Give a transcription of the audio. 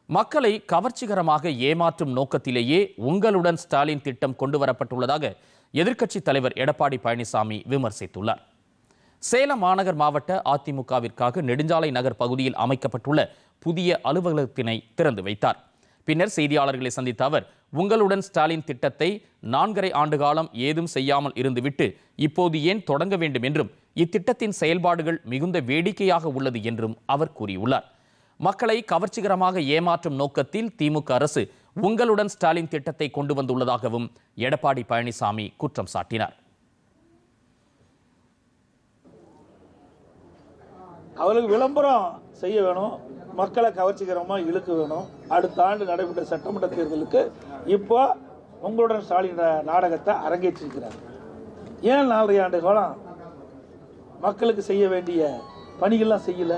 மக்களை கவர்ச்சிகரமாக ஏமாற்றும் நோக்கத்திலேயே உங்களுடன் ஸ்டாலின் திட்டம் கொண்டுவரப்பட்டுள்ளதாக எதிர்க்கட்சித் தலைவர் எடப்பாடி பழனிசாமி விமர்சித்துள்ளார். சேலம் மாநகர் மாவட்ட அதிமுகவிற்காக நெடுஞ்சாலை நகர் பகுதியில் அமைக்கப்பட்டுள்ள புதிய அலுவலகத்தினை திறந்து வைத்தார். பின்னர் செய்தியாளர்களை சந்தித்த அவர், உங்களுடன் ஸ்டாலின் திட்டத்தை 4.5 ஆண்டு காலம் ஏதும் செய்யாமல் இருந்துவிட்டு இப்போது ஏன் தொடங்க வேண்டும் என்றும், இத்திட்டத்தின் செயல்பாடுகள் மிகுந்த வேடிக்கையாக உள்ளது என்றும் அவர் கூறியுள்ளார். மக்களை கவர்ச்சிகரமாக ஏமாற்றும் நோக்கத்தில் திமுக அரசு உங்களுடன் ஸ்டாலின் திட்டத்தை கொண்டு வந்துள்ளதாகவும் எடப்பாடி பழனிசாமி குற்றம் சாட்டினார். அவர்களுக்கு விளம்பரம் செய்ய வேணும், மக்களை கவர்ச்சிகரமாக இழுக்க வேணும். அடுத்த ஆண்டு நடைபெற்ற சட்டமன்ற தேர்தலுக்கு இப்போ உங்களுடன் ஸ்டாலின் நாடகத்தை அரங்கேற்றிருக்கிறார். ஏன் 4.5 ஆண்டு காலம் மக்களுக்கு செய்ய வேண்டிய பணிகள்லாம் செய்யல?